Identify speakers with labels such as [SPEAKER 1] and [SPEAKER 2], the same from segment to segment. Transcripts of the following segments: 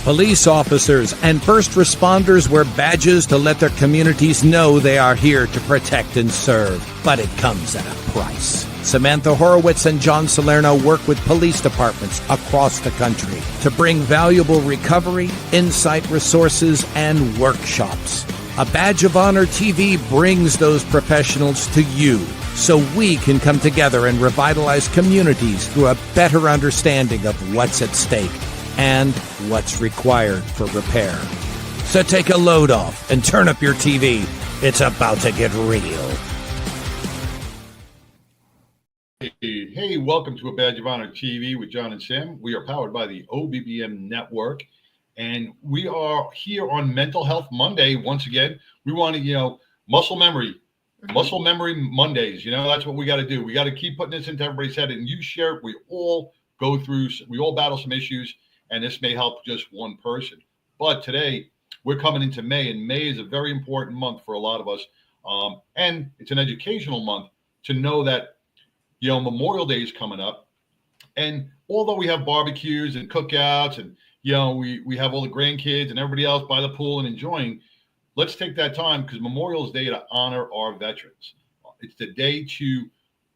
[SPEAKER 1] Police officers and first responders wear badges to let their communities know they are here to protect and serve. But it comes at a price. Samantha Horwitz and John Salerno work with police departments across the country to bring valuable recovery, insight resources, and workshops. A Badge of Honor TV brings those professionals to you so we can come together and revitalize communities through a better understanding of what's at stake and what's required for repair. So take a load off and turn up your TV. It's about to get real.
[SPEAKER 2] Hey, welcome to A Badge of Honor TV with John and Sam. We are powered by the OBBM Network, and we are here on Mental Health Monday. Once again, we want to, muscle memory Mondays. That's what we got to do. We got to keep putting this into everybody's head, and you share it. We all battle some issues, and this may help just one person. But today, we're coming into May, and May is a very important month for a lot of us. And it's an educational month to know that, Memorial Day is coming up. And although we have barbecues and cookouts and, we have all the grandkids and everybody else by the pool and enjoying, let's take that time because Memorial Day to honor our veterans. It's the day to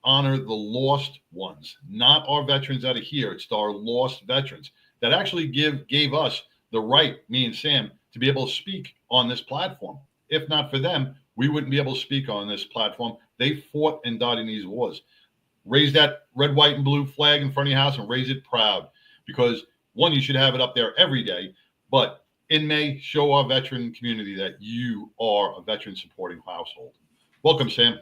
[SPEAKER 2] honor the lost ones, not our veterans that are here. It's our lost veterans that actually gave us the right, me and Sam, to be able to speak on this platform. If not for them, we wouldn't be able to speak on this platform. They fought and died in these wars. Raise that red, white, and blue flag in front of your house and raise it proud. Because, one, you should have it up there every day. But in May, show our veteran community that you are a veteran supporting household. Welcome, Sam.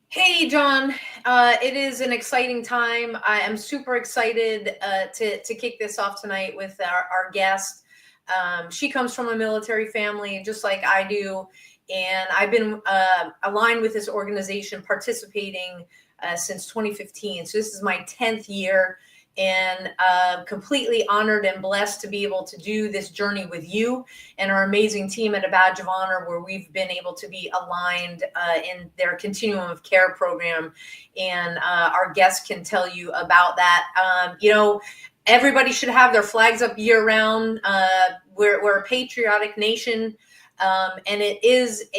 [SPEAKER 3] Hey, John. It is an exciting time. I am super excited to kick this off tonight with our guest. She comes from a military family, just like I do. And I've been aligned with this organization, participating since 2015. So this is my 10th year, and completely honored and blessed to be able to do this journey with you and our amazing team at A Badge of Honor, where we've been able to be aligned in their continuum of care program. And our guests can tell you about that. Everybody should have their flags up year round. We're a patriotic nation. And it is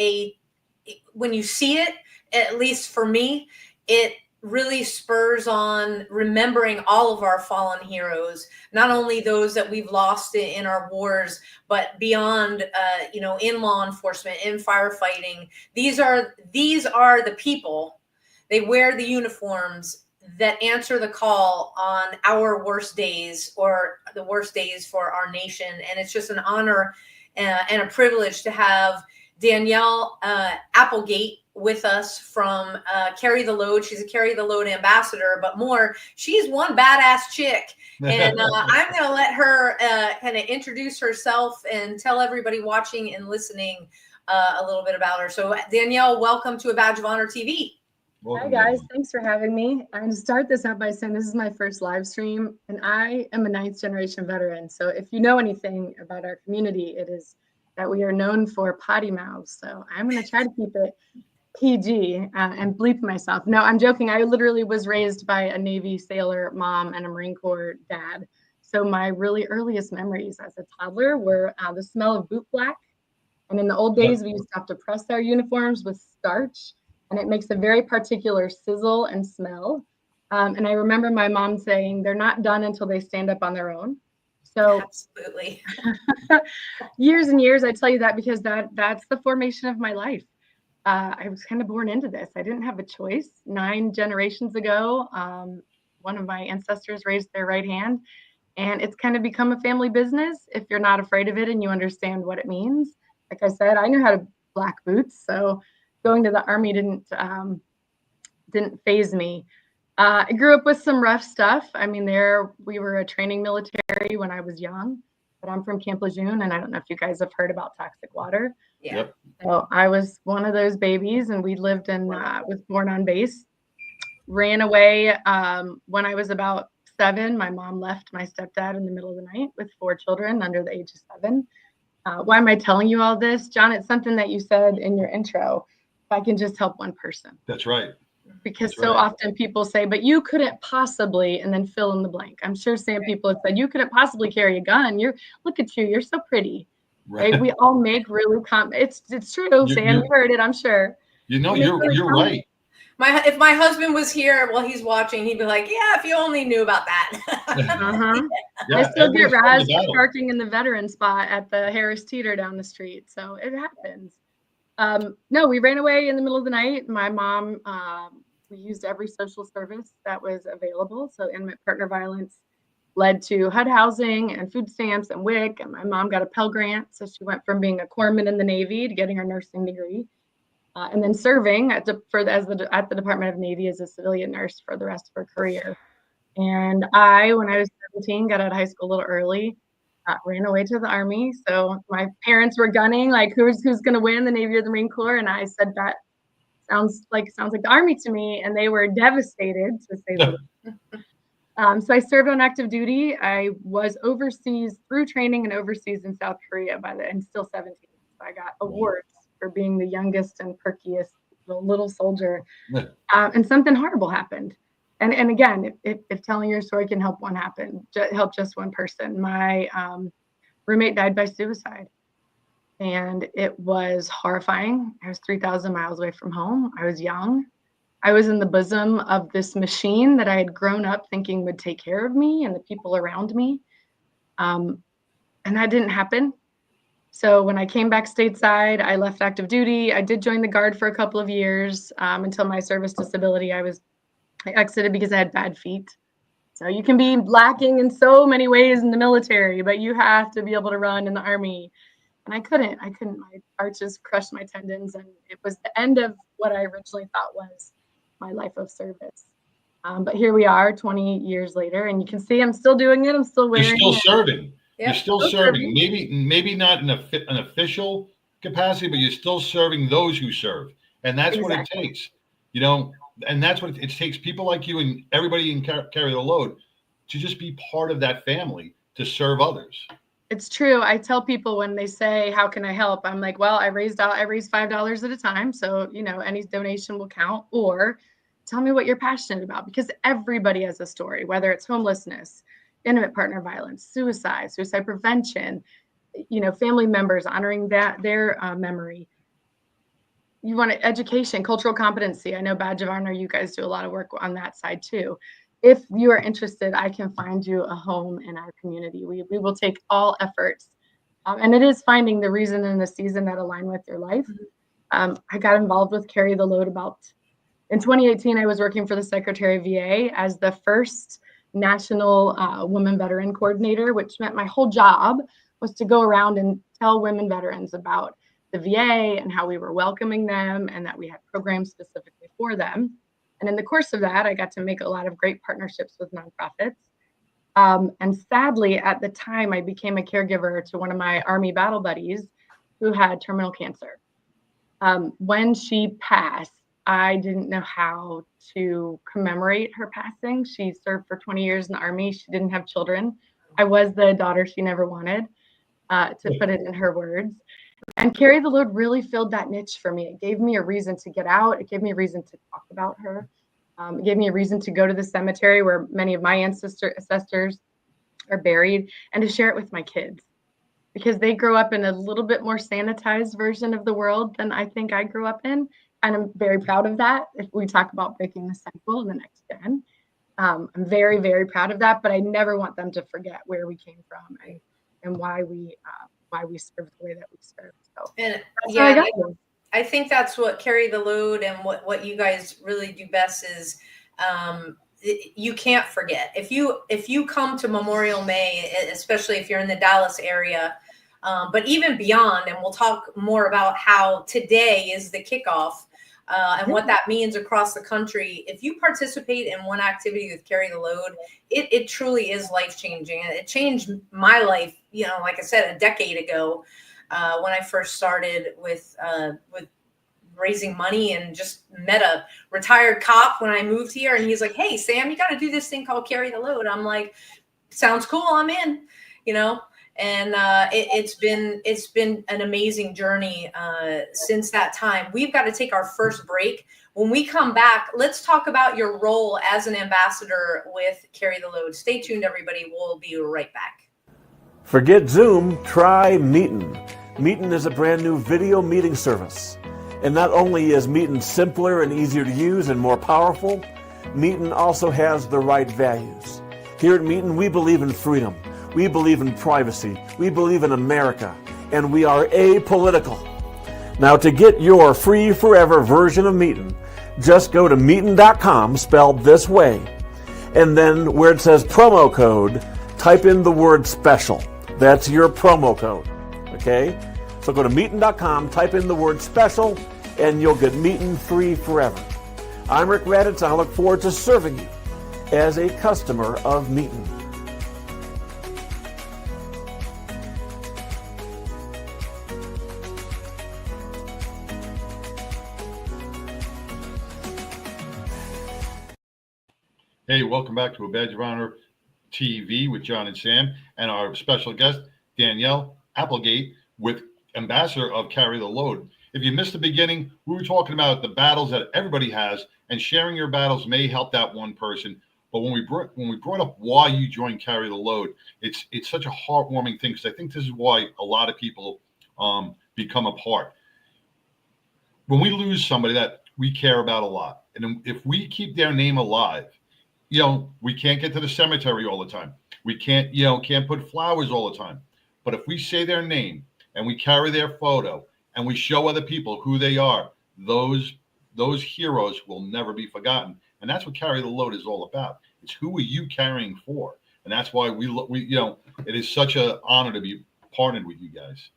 [SPEAKER 3] when you see it, at least for me, it really spurs on remembering all of our fallen heroes, not only those that we've lost in our wars, but beyond, in law enforcement, in firefighting. These are the people. They wear the uniforms that answer the call on our worst days or the worst days for our nation. And it's just an honor and a privilege to have Danielle Applegate with us from Carry the Load. She's a Carry the Load ambassador, but more, she's one badass chick. And I'm going to let her kind of introduce herself and tell everybody watching and listening a little bit about her. So Danielle, welcome to A Badge of Honor TV.
[SPEAKER 4] Hi guys, thanks for having me. I'm going to start this out by saying this is my first live stream, and I am a 9th generation veteran. So if you know anything about our community, it is that we are known for potty mouths. So I'm going to try to keep it PG and bleep myself. No, I'm joking. I literally was raised by a Navy sailor mom and a Marine Corps dad. So my really earliest memories as a toddler were the smell of boot black. And in the old days, we used to have to press our uniforms with starch, and it makes a very particular sizzle and smell. And I remember my mom saying, they're not done until they stand up on their own. So
[SPEAKER 3] absolutely.
[SPEAKER 4] Years and years, I tell you that because that's the formation of my life. I was kind of born into this. I didn't have a choice. 9 generations ago, one of my ancestors raised their right hand, and it's kind of become a family business if you're not afraid of it and you understand what it means. Like I said, I knew how to black boots, so going to the Army didn't faze me. I grew up with some rough stuff. I mean, we were a training military when I was young, but I'm from Camp Lejeune, and I don't know if you guys have heard about toxic water.
[SPEAKER 3] Yeah.
[SPEAKER 2] Yep.
[SPEAKER 4] So I was one of those babies, and we lived was born on base. Ran away when I was about 7. My mom left my stepdad in the middle of the night with 4 children under the age of 7. Why am I telling you all this? John, it's something that you said in your intro. If I can just help one person.
[SPEAKER 2] That's right.
[SPEAKER 4] Because
[SPEAKER 2] That's
[SPEAKER 4] so
[SPEAKER 2] right.
[SPEAKER 4] often people say, but you couldn't possibly, and then fill in the blank. I'm sure some people have said, you couldn't possibly carry a gun. Look at you, you're so pretty. Right? We all make really it's true, Sam. You heard it, I'm sure.
[SPEAKER 2] You're right.
[SPEAKER 3] If my husband was here while he's watching, he'd be like, "Yeah, if you only knew about that."
[SPEAKER 4] I still get razzed for parking in the veteran spot at the Harris Teeter down the street, so it happens. No, we ran away in the middle of the night. My mom, we used every social service that was available. So intimate partner violence led to HUD housing and food stamps and WIC, and my mom got a Pell Grant, so she went from being a corpsman in the Navy to getting her nursing degree. And then serving at the Department of Navy as a civilian nurse for the rest of her career. And when I was 17, got out of high school a little early, ran away to the Army. So my parents were gunning, like, who's going to win, the Navy or the Marine Corps? And I said, that sounds like the Army to me. And they were devastated, to say the least. So I served on active duty. I was overseas through training and overseas in South Korea and still 17. So I got awards for being the youngest and perkiest little soldier. And something horrible happened. And again, if telling your story can help help just one person. My roommate died by suicide. And it was horrifying. I was 3,000 miles away from home. I was young. I was in the bosom of this machine that I had grown up thinking would take care of me and the people around me. And that didn't happen. So when I came back stateside, I left active duty. I did join the Guard for a couple of years until my service disability. I exited because I had bad feet. So you can be lacking in so many ways in the military, but you have to be able to run in the Army. And I couldn't. My arches crushed my tendons, and it was the end of what I originally thought was my life of service. But here we are 20 years later, and you can see I'm still doing it. I'm still wearing it.
[SPEAKER 2] You're still serving.
[SPEAKER 3] Yep.
[SPEAKER 2] You're still serving. Maybe not in an official capacity, but you're still serving those who serve. And that's what it takes. And that's what it takes, people like you and everybody in Carry the Load to just be part of that family to serve others.
[SPEAKER 4] It's true. I tell people when they say, how can I help? I'm like, well, I raise $5 at a time. So, any donation will count, or tell me what you're passionate about, because everybody has a story, whether it's homelessness, intimate partner violence, suicide prevention, family members, honoring their memory. You want education, cultural competency. I know Badge of Honor, you guys do a lot of work on that side too. If you are interested, I can find you a home in our community. We will take all efforts. And it is finding the reason and the season that align with your life. I got involved with Carry the Load in 2018, I was working for the Secretary of VA as the first national women veteran coordinator, which meant my whole job was to go around and tell women veterans about the VA and how we were welcoming them and that we had programs specifically for them. And in the course of that, I got to make a lot of great partnerships with nonprofits. And sadly, at the time, I became a caregiver to one of my Army battle buddies who had terminal cancer. When she passed, I didn't know how to commemorate her passing. She served for 20 years in the Army. She didn't have children. I was the daughter she never wanted, to put it in her words. And Carry the Load really filled that niche for me. It gave me a reason to get out. It gave me a reason to talk about her. It gave me a reason to go to the cemetery where many of my ancestors are buried, and to share it with my kids, because they grow up in a little bit more sanitized version of the world than I think I grew up in. And I'm very proud of that. If we talk about breaking the cycle in the next gen, I'm very, very proud of that. But I never want them to forget where we came from and why we serve the way that we serve. So,
[SPEAKER 3] and yeah, I think that's what Carry the Load and what you guys really do best is you can't forget. If you come to Memorial May, especially if you're in the Dallas area, but even beyond, and we'll talk more about how today is the kickoff and what that means across the country. If you participate in one activity with Carry the Load, it truly is life-changing. And it changed my life, like I said, a decade ago when I first started with raising money, and just met a retired cop when I moved here. And he's like, "Hey, Sam, you got to do this thing called Carry the Load." I'm like, "Sounds cool. I'm in," And it's been an amazing journey since that time. We've got to take our first break. When we come back, let's talk about your role as an ambassador with Carry the Load. Stay tuned, everybody. We'll be right back.
[SPEAKER 5] Forget Zoom, try Meetin. Meetin is a brand new video meeting service. And not only is Meetin simpler and easier to use and more powerful, Meetin also has the right values. Here at Meetin, we believe in freedom. We believe in privacy. We believe in America. And we are apolitical. Now, to get your free forever version of Meetin, just go to Meetin.com, spelled this way. And then where it says promo code, type in the word special. That's your promo code. Okay? So go to Meetin.com, type in the word special, and you'll get Meetin free forever. I'm Rick Raditz, and I look forward to serving you as a customer of Meetin.
[SPEAKER 2] Hey, welcome back to A Badge of Honor TV with John and Sam, and our special guest, Danielle Applegate, with Ambassador of Carry the Load. If you missed the beginning, we were talking about the battles that everybody has, and sharing your battles may help that one person. But when we brought up why you joined Carry the Load, it's such a heartwarming thing, because I think this is why a lot of people become a part. When we lose somebody that we care about a lot, and if we keep their name alive, we can't get to the cemetery all the time. We can't put flowers all the time. But if we say their name and we carry their photo and we show other people who they are, those heroes will never be forgotten. And that's what Carry the Load is all about. It's who are you carrying for? And that's why we it is such an honor to be partnered with you guys.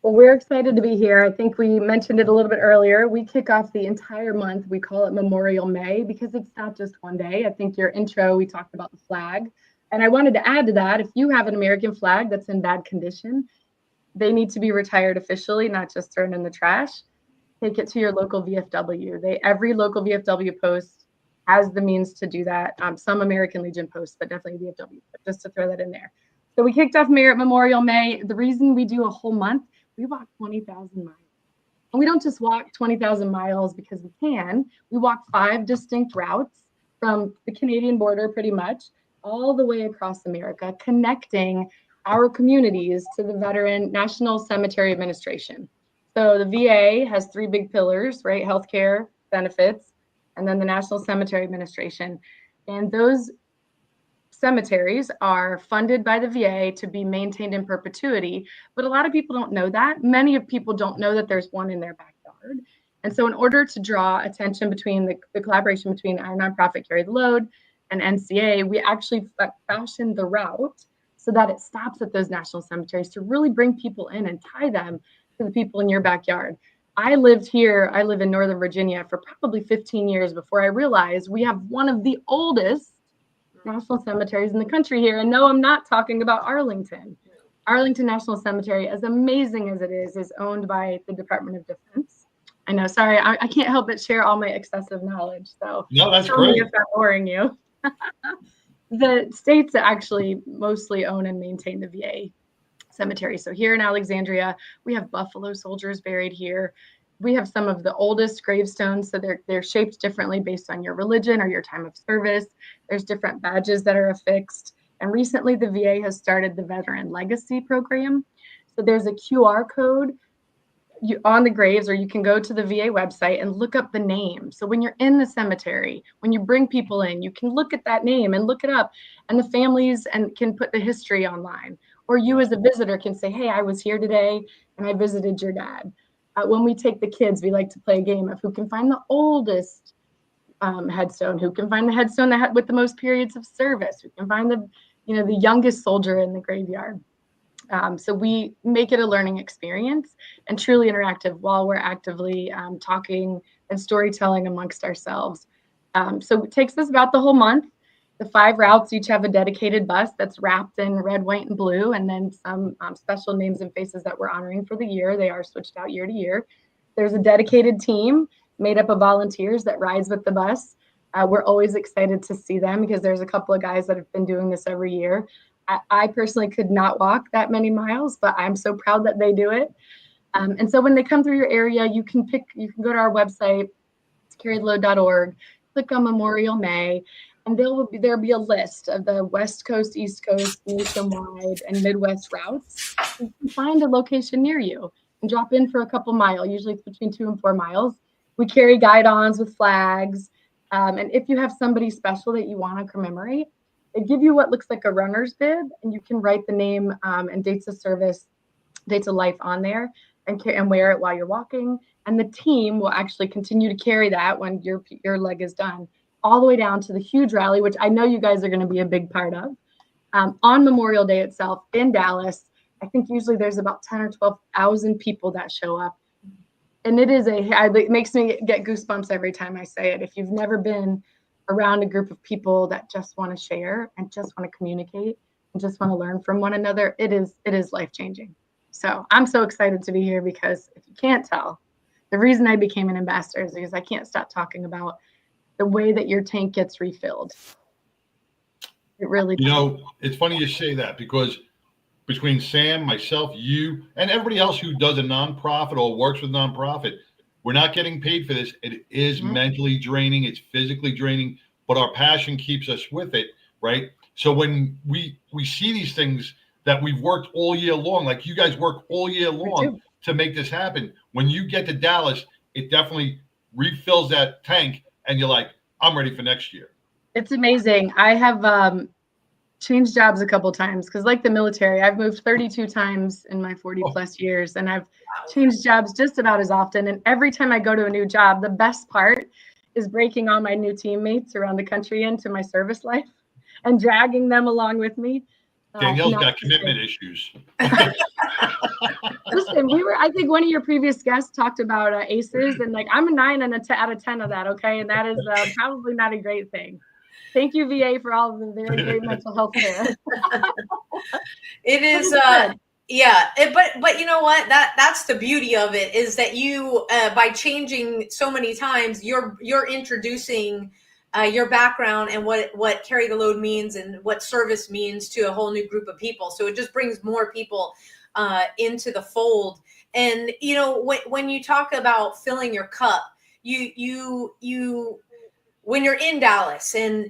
[SPEAKER 4] Well, we're excited to be here. I think we mentioned it a little bit earlier. We kick off the entire month. We call it Memorial May because it's not just one day. I think your intro, we talked about the flag. And I wanted to add to that, if you have an American flag that's in bad condition, they need to be retired officially, not just thrown in the trash. Take it to your local VFW. Every local VFW post has the means to do that. Some American Legion posts, but definitely VFW, just to throw that in there. So we kicked off Memorial May. The reason we do a whole month, we walk 20,000 miles. And we don't just walk 20,000 miles because we can. We walk 5 distinct routes from the Canadian border pretty much all the way across America, connecting our communities to the Veteran National Cemetery Administration. So the VA has 3 big pillars, right? Healthcare, benefits, and then the National Cemetery Administration. And those cemeteries are funded by the VA to be maintained in perpetuity, but a lot of people don't know that. Many of people don't know that there's one in their backyard. And so in order to draw attention between the collaboration between our nonprofit Carry the Load and NCA, we actually fashioned the route so that it stops at those national cemeteries to really bring people in and tie them to the people in your backyard. I live in Northern Virginia for probably 15 years before I realized we have one of the oldest national cemeteries in the country here. And no, I'm not talking about Arlington. Arlington National Cemetery, as amazing as it is owned by the Department of Defense. I know, sorry, I can't help but share all my excessive knowledge. So
[SPEAKER 2] no, that's
[SPEAKER 4] tell
[SPEAKER 2] great.
[SPEAKER 4] me if that's boring you. The states that actually mostly own and maintain the VA cemetery. So here in Alexandria, we have Buffalo soldiers buried here. We have some of the oldest gravestones, so they're shaped differently based on your religion or your time of service. There's different badges that are affixed. And recently the VA has started the Veteran Legacy Program. So there's a QR code on the graves, or you can go to the VA website and look up the name. So when you're in the cemetery, when you bring people in, you can look at that name and look it up, and the families can put the history online. Or you as a visitor can say, hey, I was here today and I visited your dad. When we take the kids, we like to play a game of who can find the oldest headstone, who can find the headstone with the most periods of service, who can find the youngest soldier in the graveyard. So we make it a learning experience and truly interactive while we're actively talking and storytelling amongst ourselves. So it takes us about the whole month. The 5 routes each have a dedicated bus that's wrapped in red, white, and blue, and then some special names and faces that we're honoring for the year. They are switched out year to year. There's a dedicated team made up of volunteers that rides with the bus. We're always excited to see them because there's a couple of guys that have been doing this every year. I personally could not walk that many miles, but I'm so proud that they do it. And so when they come through your area, you can go to our website, carrytheload.org, click on Memorial May, and there'll be a list of the West Coast, East Coast, nationwide, and Midwest routes. You can find a location near you and drop in for a couple miles. Usually it's between 2 and 4 miles. We carry guidons with flags. And if you have somebody special that you want to commemorate, they give you what looks like a runner's bib, and you can write the name and dates of service, dates of life on there, and wear it while you're walking. And the team will actually continue to carry that when your leg is done, all the way down to the huge rally, which I know you guys are going to be a big part of. On Memorial Day itself in Dallas, I think usually there's about 10 or 12,000 people that show up. And it makes me get goosebumps every time I say it. If you've never been around a group of people that just want to share and just want to communicate and just want to learn from one another, it is life-changing. So I'm so excited to be here, because if you can't tell, the reason I became an ambassador is because I can't stop talking about the way that your tank gets refilled. It really does.
[SPEAKER 2] It's funny you say that, because between Sam, myself, you, and everybody else who does a nonprofit or works with nonprofit, we're not getting paid for this. It is mentally draining. It's physically draining, but our passion keeps us with it, right? So when we see these things that we've worked all year long, like you guys work all year long to make this happen, when you get to Dallas, it definitely refills that tank, and you're like, I'm ready for next year.
[SPEAKER 4] It's amazing. I have changed jobs a couple times, because like the military, I've moved 32 times in my 40 plus years, and I've changed jobs just about as often. And every time I go to a new job, the best part is breaking all my new teammates around the country into my service life and dragging them along with me.
[SPEAKER 2] Danielle's got commitment issues.
[SPEAKER 4] Listen, I think one of your previous guests talked about ACEs, and like I'm a 9 out of 10 of that. Okay. And that is probably not a great thing. Thank you, VA, for all of the very great mental health care.
[SPEAKER 3] It is, yeah. But you know what? That's the beauty of it, is that you, by changing so many times, you're introducing your background and what carry the load means and what service means to a whole new group of people. So it just brings more people into the fold. And when you talk about filling your cup, you when you're in Dallas, and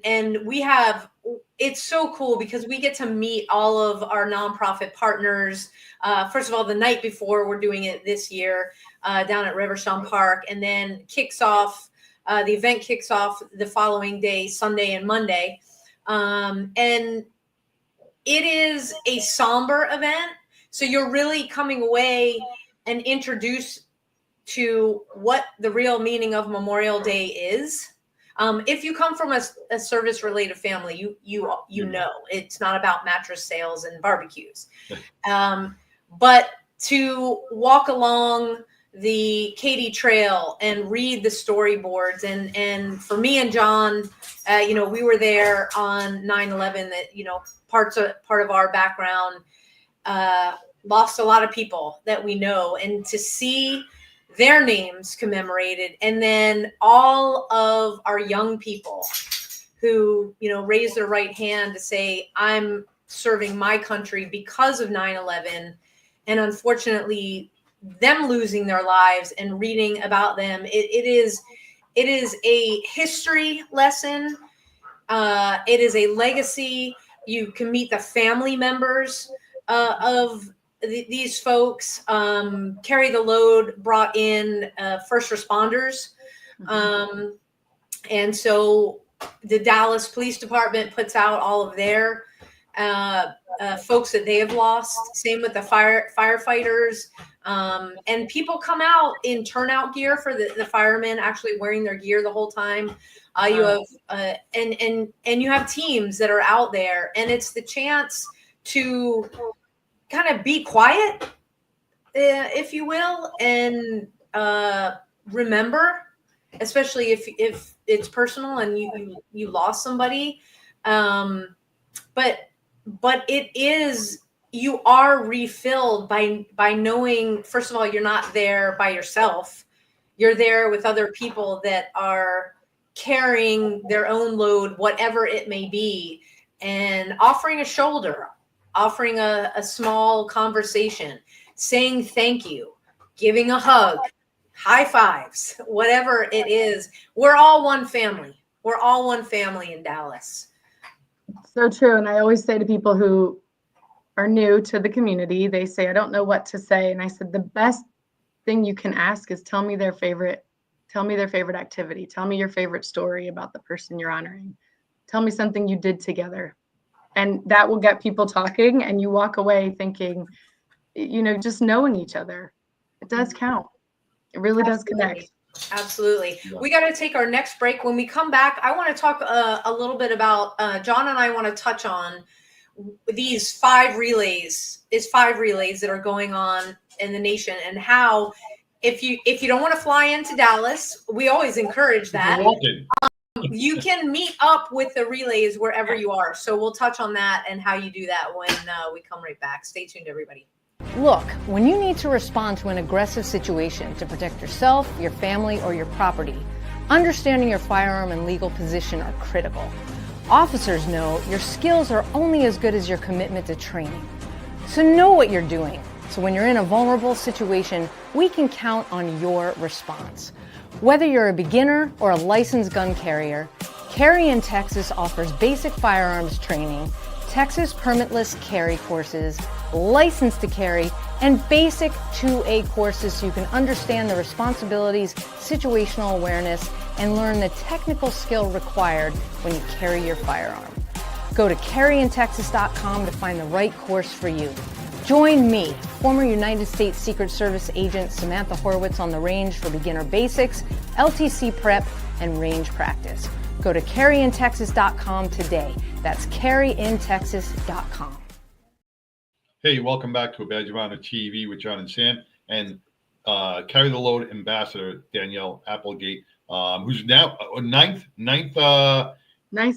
[SPEAKER 3] it's so cool because we get to meet all of our nonprofit partners. First of all, the night before, we're doing it this year down at Riverstone Park, and then the event kicks off the following day, Sunday and Monday. And it is a somber event. So you're really coming away and introduced to what the real meaning of Memorial Day is. If you come from a service-related family, you know it's not about mattress sales and barbecues. But to walk along the Katy Trail and read the storyboards, and for me and John, we were there on 9/11. That part of our background, lost a lot of people that we know, and to see their names commemorated, and then all of our young people who raise their right hand to say, I'm serving my country because of 9/11, and unfortunately them losing their lives, and reading about them, it is a history lesson. It is a legacy. You can meet the family members of these folks. Carry the Load brought in first responders. And so the Dallas Police Department puts out all of their folks that they have lost. Same with the firefighters. And people come out in turnout gear for the firemen, actually wearing their gear the whole time. You have and you have teams that are out there, and it's the chance to kind of be quiet, if you will, and remember, especially if it's personal and you lost somebody. But it is, you are refilled by knowing, first of all, you're not there by yourself. You're there with other people that are carrying their own load, whatever it may be, and offering a shoulder. offering a small conversation, saying thank you, giving a hug, high fives, whatever it is. We're all one family. We're all one family in Dallas.
[SPEAKER 4] So true. And I always say to people who are new to the community, they say, I don't know what to say. And I said, the best thing you can ask is tell me their favorite activity. Tell me your favorite story about the person you're honoring. Tell me something you did together. And that will get people talking, and you walk away thinking, just knowing each other. It does count. It really does connect.
[SPEAKER 3] Absolutely.
[SPEAKER 2] Yeah.
[SPEAKER 3] We got to take our next break. When we come back, I want to talk a little bit about, John and I want to touch on these 5 relays that are going on in the nation, and how if you don't want to fly into Dallas, we always encourage that. You can meet up with the relays wherever you are. So we'll touch on that and how you do that when we come right back. Stay tuned, everybody.
[SPEAKER 6] Look, when you need to respond to an aggressive situation to protect yourself, your family, or your property, understanding your firearm and legal position are critical. Officers know your skills are only as good as your commitment to training. So know what you're doing. So when you're in a vulnerable situation, we can count on your response. Whether you're a beginner or a licensed gun carrier, Carry in Texas offers basic firearms training, Texas permitless carry courses, license to carry, and basic 2A courses so you can understand the responsibilities, situational awareness, and learn the technical skill required when you carry your firearm. Go to carryintexas.com to find the right course for you. Join me, former United States Secret Service agent Samantha Horwitz, on the range for beginner basics, LTC prep, and range practice. Go to carryintexas.com today. That's carryintexas.com.
[SPEAKER 2] Hey, welcome back to A Badge of Honor TV with John and Sam, and Carry the Load Ambassador Danielle Applegate, who's now ninth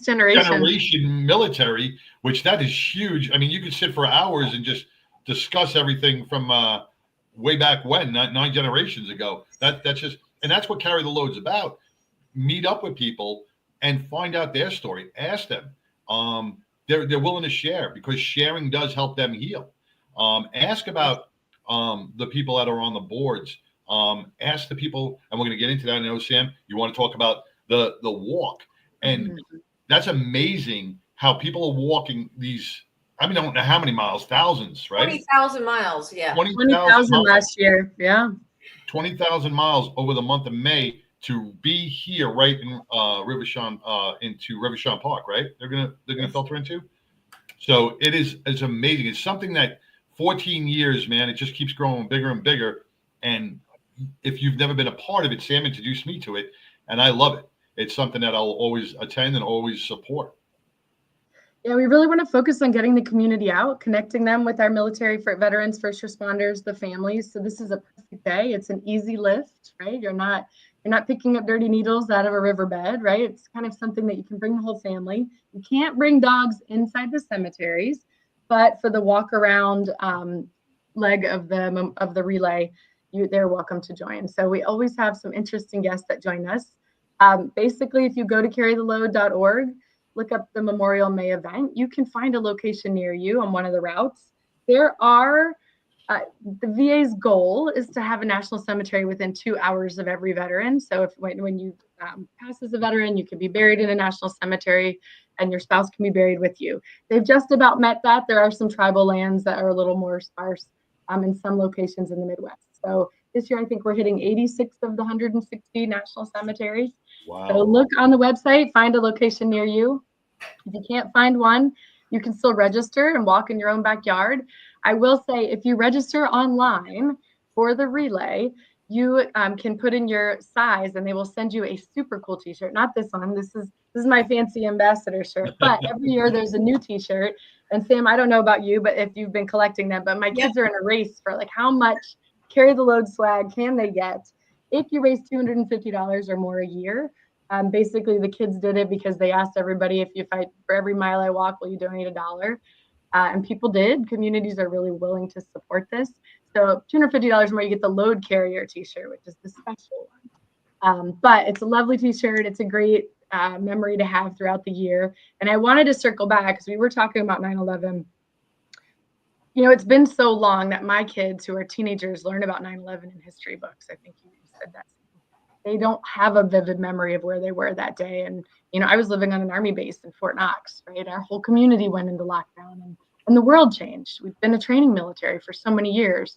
[SPEAKER 2] generation military, which that is huge. I mean, you could sit for hours and just discuss everything from way back when, 9 generations ago. That's just, and that's what Carry the Load's about. Meet up with people and find out their story. Ask them. They're willing to share, because sharing does help them heal. Ask about the people that are on the boards. Ask the people, and we're going to get into that. I know, Sam, you want to talk about the walk, and that's amazing how people are walking these. I mean, I don't know how many miles, thousands, right?
[SPEAKER 3] 20,000 miles, yeah.
[SPEAKER 4] 20,000 last year, yeah.
[SPEAKER 2] 20,000 miles over the month of May to be here, right in into Rivershon Park, right? They're gonna filter into. So it's amazing. It's something that 14 years, man, it just keeps growing bigger and bigger. And if you've never been a part of it, Sam introduced me to it, and I love it. It's something that I'll always attend and always support.
[SPEAKER 4] Yeah, we really want to focus on getting the community out, connecting them with our military, for veterans, first responders, the families. So this is a perfect day. It's an easy lift, right? You're not picking up dirty needles out of a riverbed, right? It's kind of something that you can bring the whole family. You can't bring dogs inside the cemeteries, but for the walk around leg of the relay, they're welcome to join. So we always have some interesting guests that join us. Basically, if you go to carrytheload.org, look up the Memorial May event, you can find a location near you on one of the routes. There are, the VA's goal is to have a national cemetery within 2 hours of every veteran. So when you pass as a veteran, you can be buried in a national cemetery and your spouse can be buried with you. They've just about met that. There are some tribal lands that are a little more sparse in some locations in the Midwest. So this year, I think we're hitting 86 of the 160 national cemeteries.
[SPEAKER 2] Wow.
[SPEAKER 4] So look on the website, find a location near you. If you can't find one, you can still register and walk in your own backyard. I will say, if you register online for the relay, you can put in your size and they will send you a super cool t-shirt. Not this one. This is my fancy ambassador shirt. But every year there's a new t-shirt. And Sam, I don't know about you, but if you've been collecting them, but my kids are in a race for like how much Carry the Load swag can they get if you raise $250 or more a year. Basically, the kids did it because they asked everybody, if for every mile I walk, will you donate $1? And people did. Communities are really willing to support this. So $250 more, you get the Load Carrier t-shirt, which is the special one. But it's a lovely t-shirt. It's a great memory to have throughout the year. And I wanted to circle back because we were talking about 9/11. it's been so long that my kids who are teenagers learn about 9/11 in history books. I think you said that. They don't have a vivid memory of where they were that day. And, I was living on an Army base in Fort Knox, right? Our whole community went into lockdown and the world changed. We've been a training military for so many years.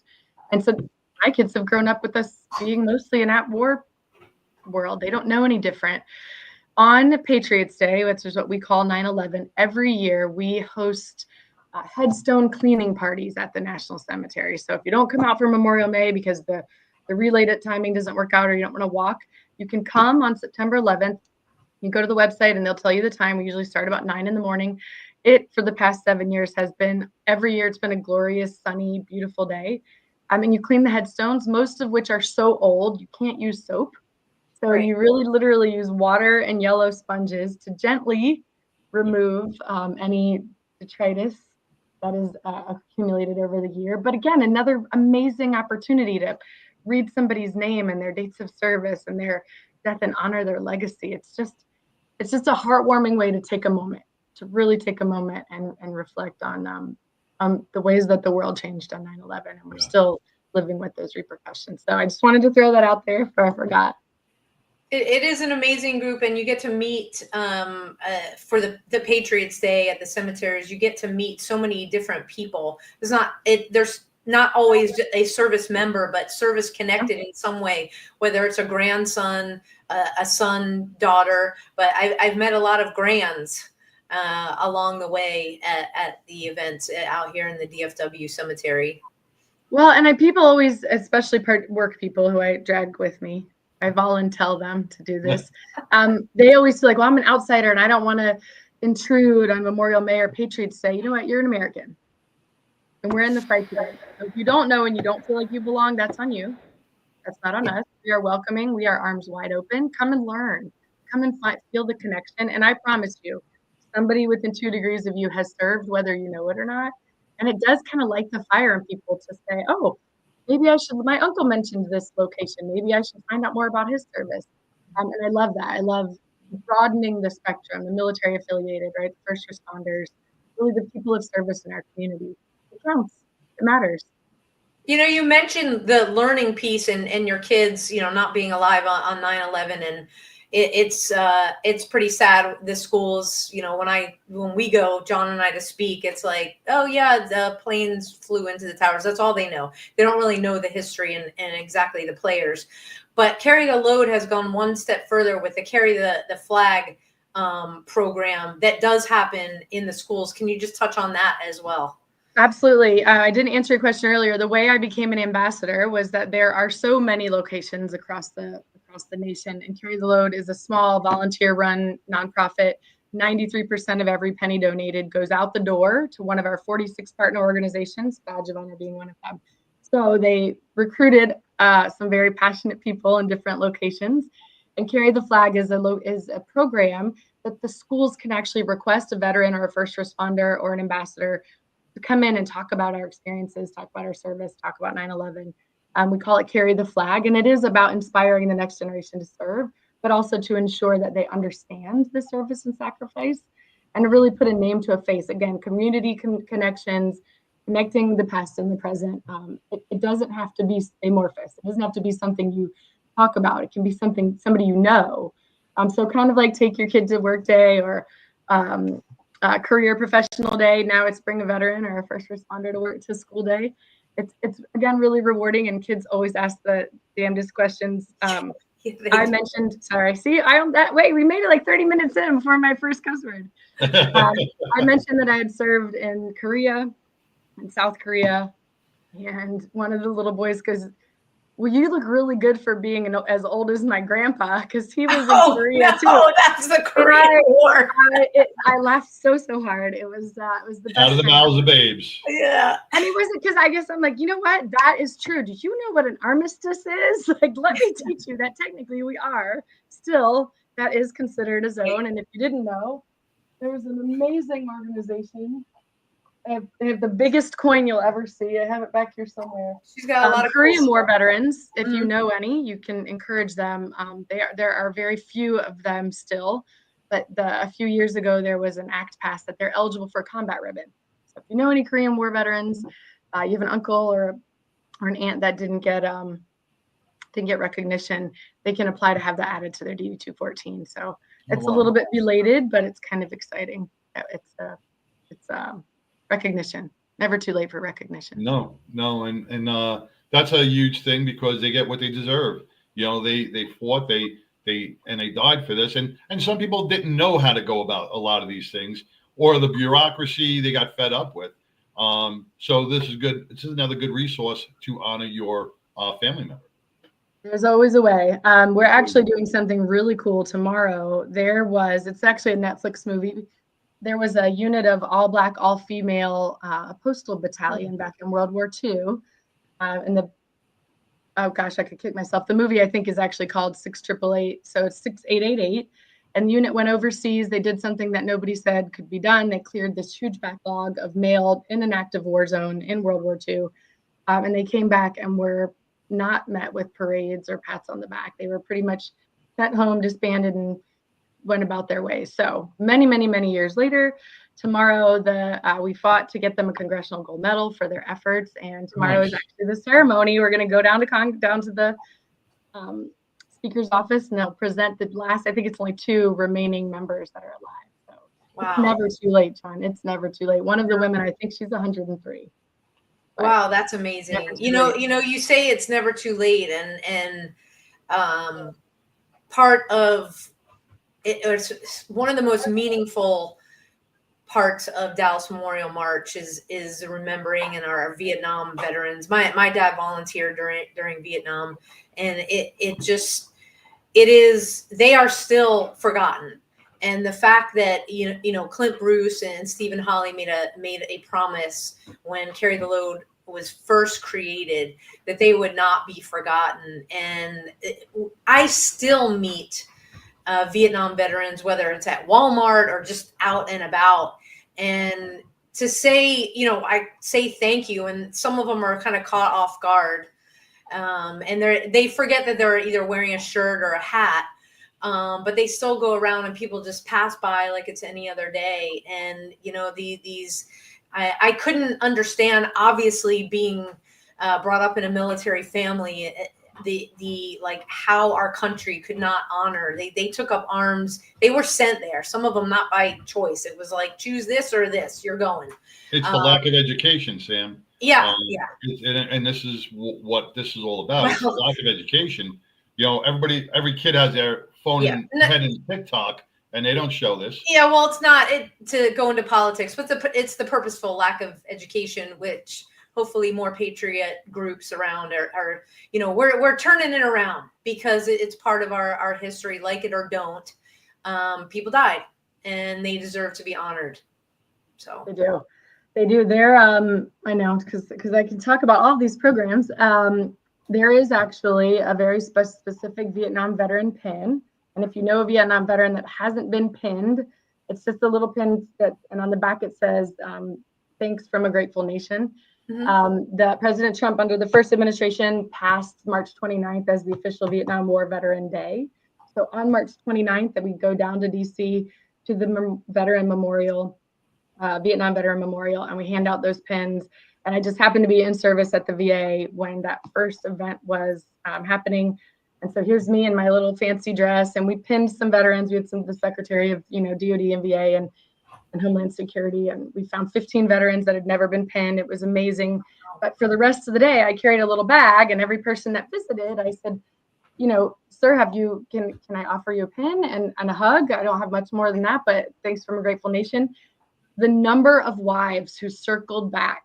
[SPEAKER 4] And so my kids have grown up with us being mostly an at-war world. They don't know any different. On Patriots Day, which is what we call 9/11, every year we host headstone cleaning parties at the National Cemetery. So if you don't come out for Memorial Day because the related timing doesn't work out or you don't want to walk, you can come on September 11th. You go to the website and they'll tell you the time. We usually start about 9 in the morning. It, for the past 7 years, has been, every year it's been a glorious, sunny, beautiful day. You clean the headstones, most of which are so old, you can't use soap. So you really literally use water and yellow sponges to gently remove any detritus that is accumulated over the year. But again, another amazing opportunity to read somebody's name and their dates of service and their death and honor their legacy. It's just a heartwarming way to take a moment, to really take a moment and reflect on the ways that the world changed on 9/11, and we're still living with those repercussions. So I just wanted to throw that out there before I forgot.
[SPEAKER 3] It is an amazing group, and you get to meet for the Patriots Day at the cemeteries. You get to meet so many different people. There's not always a service member, but service connected in some way, whether it's a grandson, a son, daughter. But I've met a lot of grands along the way at the events out here in the DFW cemetery.
[SPEAKER 4] Well, and people always, especially work people who I drag with me, I volunteer them to do this. They always feel like, well, I'm an outsider and I don't want to intrude on Memorial Day or Patriots Day. You know what? You're an American. And we're in the fight together. So if you don't know and you don't feel like you belong, that's on you. That's not on us. We are welcoming. We are arms wide open. Come and learn. Come and feel the connection. And I promise you, somebody within 2 degrees of you has served, whether you know it or not. And it does kind of light the fire in people to say, oh, maybe my uncle mentioned this location. Maybe I should find out more about his service. And I love that. I love broadening the spectrum, the military affiliated, right? First responders, really the people of service in our community. It counts. It matters.
[SPEAKER 3] You mentioned the learning piece and your kids, not being alive on 9/11, and it's pretty sad. The schools, when we go, John and I, to speak, it's like, oh yeah, the planes flew into the towers. That's all they know. They don't really know the history and exactly the players. But Carry the Load has gone one step further with the Carry the Flag program that does happen in the schools. Can you just touch on that as well?
[SPEAKER 4] Absolutely. I didn't answer your question earlier. The way I became an ambassador was that there are so many locations across the nation, and Carry the Load is a small volunteer-run nonprofit. 93% of every penny donated goes out the door to one of our 46 partner organizations, Badge of Honor being one of them. So they recruited some very passionate people in different locations, and Carry the Flag is a program that the schools can actually request a veteran or a first responder or an ambassador to come in and talk about our experiences, talk about our service, talk about 9/11. We call it Carry the Flag, and it is about inspiring the next generation to serve, but also to ensure that they understand the service and sacrifice and to really put a name to a face. Again, community connections, connecting the past and the present. It doesn't have to be amorphous. It doesn't have to be something you talk about. It can be somebody you know. So kind of like take your kid to work day or career professional day. Now it's bring a veteran or a first responder to school day. It's again really rewarding, and kids always ask the damnedest questions. I mentioned, sorry, see, we made it like 30 minutes in before my first cuss word. I mentioned that I had served in Korea, in South Korea, and one of the little boys goes, well, you look really good for being as old as my grandpa, because he was in Korea too. Oh,
[SPEAKER 3] that's the Korean War.
[SPEAKER 4] I laughed so hard. It was the best.
[SPEAKER 2] Out of the mouths of babes.
[SPEAKER 3] Yeah.
[SPEAKER 4] And it wasn't, because I guess I'm like, you know what? That is true. Do you know what an armistice is? Like, let me teach you that technically we are still, that is considered a zone. And if you didn't know, there was an amazing organization. They have the biggest coin you'll ever see. I have it back here somewhere.
[SPEAKER 3] She's got a lot of
[SPEAKER 4] Korean War veterans. If you know any, you can encourage them. There are very few of them still, but a few years ago there was an act passed that they're eligible for a combat ribbon. So if you know any Korean War veterans, you have an uncle or an aunt that didn't get recognition, they can apply to have that added to their DD 214. So it's a little bit belated, but it's kind of exciting. It's recognition. Never too late for recognition.
[SPEAKER 2] No, and that's a huge thing because they get what they deserve. You know, they fought, they died for this, and some people didn't know how to go about a lot of these things, or the bureaucracy they got fed up with. So this is good. This is another good resource to honor your family member.
[SPEAKER 4] There's always a way. We're actually doing something really cool tomorrow. It's actually a Netflix movie. There was a unit of all Black, all female postal battalion back in World War II. Oh gosh, I could kick myself. The movie I think is actually called 6888. So it's 6888. And the unit went overseas. They did something that nobody said could be done. They cleared this huge backlog of mail in an active war zone in World War II. And they came back and were not met with parades or pats on the back. They were pretty much sent home, disbanded, and went about their way. So many, many, many years later, tomorrow we fought to get them a Congressional Gold Medal for their efforts. And tomorrow is actually the ceremony. We're going to go down to the speaker's office, and they'll present the last, I think it's only 2 remaining members that are alive. So It's never too late, John. It's never too late. One of the women, I think she's 103.
[SPEAKER 3] Wow, that's amazing. You say it's never too late, and part of it's one of the most meaningful parts of Dallas Memorial March is remembering and our Vietnam veterans. My dad volunteered during Vietnam, and they are still forgotten. And the fact that Clint Bruce and Stephen Holley made a promise when Carry the Load was first created that they would not be forgotten. And I still meet Vietnam veterans, whether it's at Walmart or just out and about, and to say, I say thank you. And some of them are kind of caught off guard, and they forget that they're either wearing a shirt or a hat. But they still go around and people just pass by like it's any other day. And, I couldn't understand, obviously being brought up in a military family, the like how our country could not honor. They took up arms. They were sent there. Some of them not by choice. It was like, choose this or this, you're going.
[SPEAKER 2] It's the lack of education, Sam.
[SPEAKER 3] Yeah.
[SPEAKER 2] And this is what this is all about. It's the lack of education. Every kid has their phone and head in TikTok, and they don't show this. Yeah, well, it's not to go into politics, but it's the purposeful lack of education, which hopefully more patriot groups around are we're turning it around, because it's part of our history. Like it or don't, people died, and they deserve to be honored. So they do. They're I know, because I can talk about all these programs. There is actually a very specific Vietnam veteran pin. And if you know a Vietnam veteran that hasn't been pinned, it's just a little pin and on the back it says, thanks from a grateful nation. Mm-hmm. The President Trump under the first administration passed March 29th as the official Vietnam War Veteran Day. So on March 29th, that we go down to DC to the Veteran Memorial, Vietnam Veteran Memorial, and we hand out those pins. And I just happened to be in service at the VA when that first event was happening. And so here's me in my little fancy dress, and we pinned some veterans. We had some of the Secretary of, DOD and VA and Homeland Security, and we found 15 veterans that had never been pinned. It was amazing. But for the rest of the day, I carried a little bag, and every person that visited, I said, sir, can I offer you a pin and a hug? I don't have much more than that, but thanks from a grateful nation. The number of wives who circled back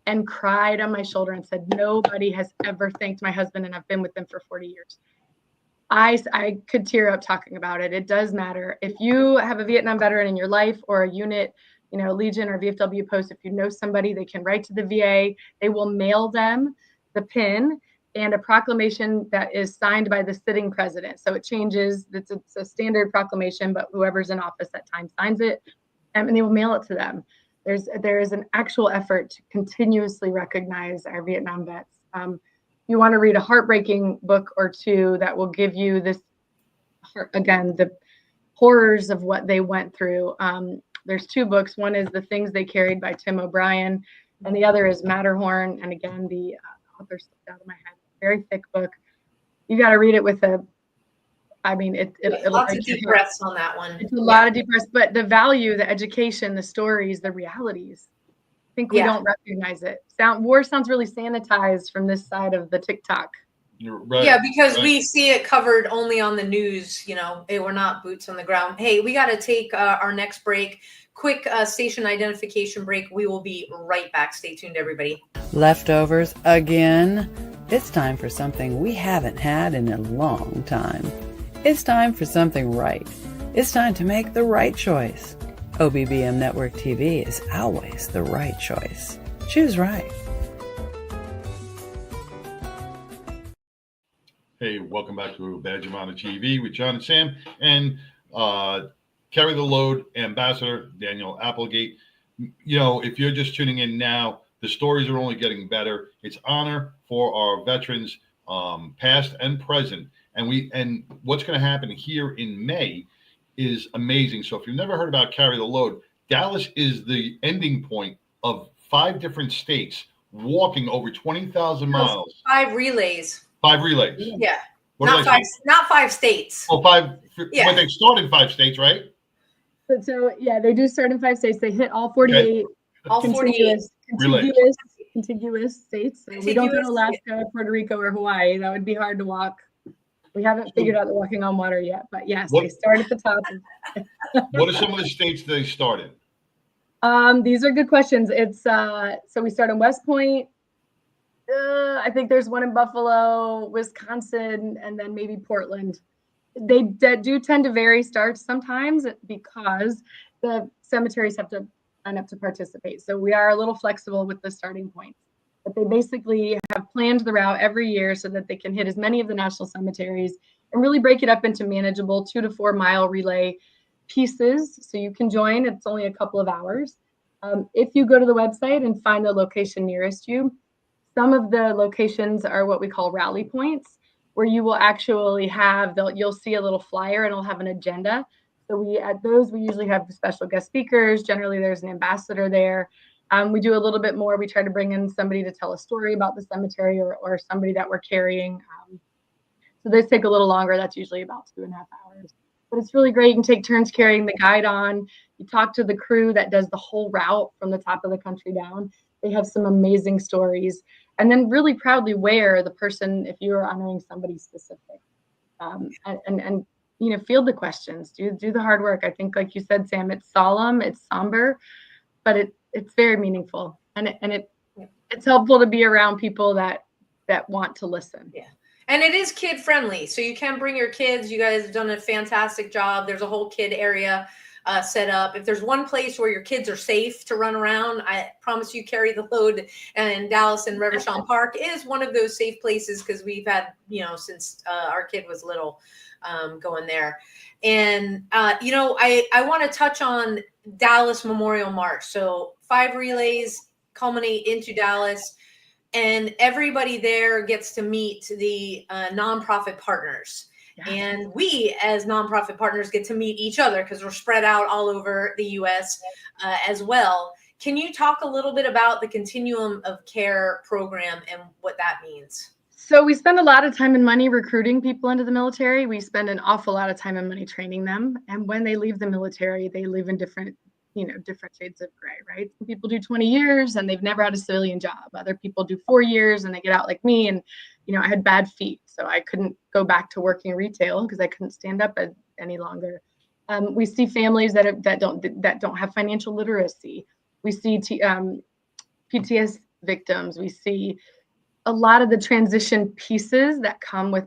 [SPEAKER 2] and cried on my shoulder and said, nobody has ever thanked my husband, and I've been with them for 40 years. I could tear up talking about it. It does matter. If you have a Vietnam veteran in your life, or a unit, Legion or VFW post, if you know somebody, they can write to the VA. They will mail them the pin and a proclamation that is signed by the sitting president. So it changes. It's a standard proclamation, but whoever's in office at time signs it, and they will mail it to them. There is an actual effort to continuously recognize our Vietnam vets. You want to read a heartbreaking book or two that will give you this, again, the horrors of what they went through.
[SPEAKER 4] there's two books. One is The Things They Carried by Tim O'Brien, and the other is Matterhorn. And again, the author slipped out of my head. Very thick book. You got to read it with a, I mean, it'll
[SPEAKER 3] lots of deep breaths on that one.
[SPEAKER 4] It's a lot of deep breaths, but the value, the education, the stories, the realities, I think we don't recognize it. War sounds really sanitized from this side of the TikTok.
[SPEAKER 2] Right.
[SPEAKER 3] Yeah, because we see it covered only on the news. You know, hey, we're not boots on the ground. Hey, we got to take our next break. Quick station identification break. We will be right back. Stay tuned, everybody.
[SPEAKER 7] Leftovers again? It's time for something we haven't had in a long time. It's time for something right. It's time to make the right choice. OBBM Network TV is always the right choice. Choose right.
[SPEAKER 2] Hey, welcome back to Badge of Honor TV with John and Sam and Carry the Load Ambassador Danielle Applegate. You know, if you're just tuning in now, the stories are only getting better. It's honor for our veterans, past and present. And what's going to happen here in May is amazing. So if you've never heard about Carry the Load, Dallas is the ending point of 5 different states walking over 20,000 miles.
[SPEAKER 3] 5 relays.
[SPEAKER 2] 5 relays.
[SPEAKER 3] Yeah.
[SPEAKER 2] What
[SPEAKER 3] Not 5 states.
[SPEAKER 2] Oh, 5.
[SPEAKER 3] Yeah.
[SPEAKER 2] But they start in 5 states, right?
[SPEAKER 4] So yeah, they do start in 5 states. They hit all 48.
[SPEAKER 2] Okay.
[SPEAKER 3] All 48
[SPEAKER 4] contiguous states. So we don't go to Alaska, Puerto Rico, or Hawaii. That would be hard to walk. We haven't figured out the walking on water yet, but yes, they start at the top.
[SPEAKER 2] What are some of the states they start in?
[SPEAKER 4] These are good questions. It's so we start in West Point. I think there's one in Buffalo, Wisconsin, and then maybe Portland. They do tend to vary starts sometimes because the cemeteries have to sign up to participate. So we are a little flexible with the starting points. But they basically have planned the route every year so that they can hit as many of the national cemeteries and really break it up into manageable 2 to 4 mile relay pieces. So you can join. It's only a couple of hours. If you go to the website and find the location nearest you, some of the locations are what we call rally points, where you will actually have, you'll see a little flyer and it'll have an agenda. So at those, we usually have special guest speakers. Generally, there's an ambassador there. We do a little bit more. We try to bring in somebody to tell a story about the cemetery or somebody that we're carrying. So those take a little longer. That's usually about 2.5 hours. But it's really great. You can take turns carrying the guide on. You talk to the crew that does the whole route from the top of the country down. They have some amazing stories. And then really proudly wear the person if you are honoring somebody specific. And you know, field the questions. Do the hard work. I think, like you said, Sam, it's solemn, it's somber, but it's very meaningful. And it's helpful to be around people that want to listen.
[SPEAKER 3] Yeah. And it is kid friendly. So you can bring your kids. You guys have done a fantastic job. There's a whole kid area set up. If there's one place where your kids are safe to run around, I promise you Carry the Load and Dallas and Reverchon Park is one of those safe places because we've had, you know, since our kid was little going there. And, you know, I want to touch on Dallas Memorial March. So 5 relays culminate into Dallas. And everybody there gets to meet the nonprofit partners. Yes. And we, as nonprofit partners, get to meet each other because we're spread out all over the U.S. As well. Can you talk a little bit about the Continuum of Care program and what that means?
[SPEAKER 4] So we spend a lot of time and money recruiting people into the military. We spend an awful lot of time and money training them. And when they leave the military, they live in different shades of gray, right? Some people do 20 years and they've never had a civilian job. Other people do 4 years and they get out like me. And, you know, I had bad feet, so I couldn't go back to working retail because I couldn't stand up any longer. We see families that don't have financial literacy. We see PTSI victims. We see a lot of the transition pieces that come with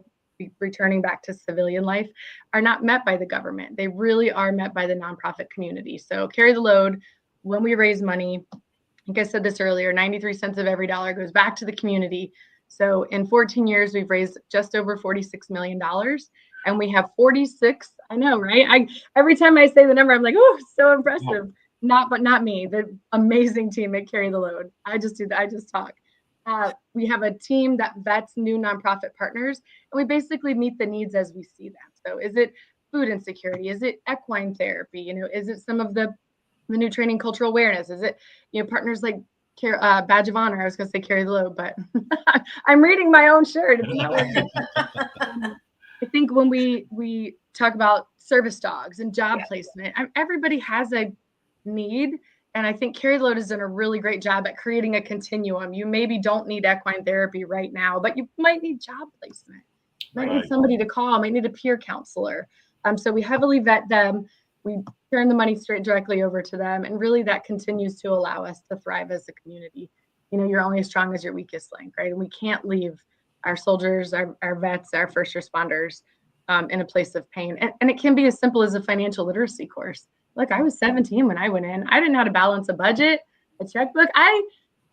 [SPEAKER 4] returning back to civilian life are not met by the government. They really are met by the nonprofit community. So Carry the Load, when we raise money, I think I said this earlier, 93 cents of every dollar goes back to the community. So in 14 years, we've raised just over $46 million. And we have 46, I know, right? Every time I say the number, I'm like, oh, so impressive. Not me, the amazing team at Carry the Load. I just talk. We have a team that vets new nonprofit partners, and we basically meet the needs as we see them. So is it food insecurity? Is it equine therapy? You know, is it some of the the new training, cultural awareness? Is it, partners like Badge of Honor? I was going to say carry the load, but I'm reading my own shirt. It's not working. I think when we talk about service dogs and job placement, everybody has a need. And I think Carry the Load has done a really great job at creating a continuum. You maybe don't need equine therapy right now, but you might need job placement. Might need somebody to call, might need a peer counselor. So we heavily vet them. We turn the money straight directly over to them. And really that continues to allow us to thrive as a community. You're only as strong as your weakest link, right? And we can't leave our soldiers, our vets, our first responders in a place of pain. And it can be as simple as a financial literacy course. Look, I was 17 when I went in. I didn't know how to balance a budget, a checkbook. I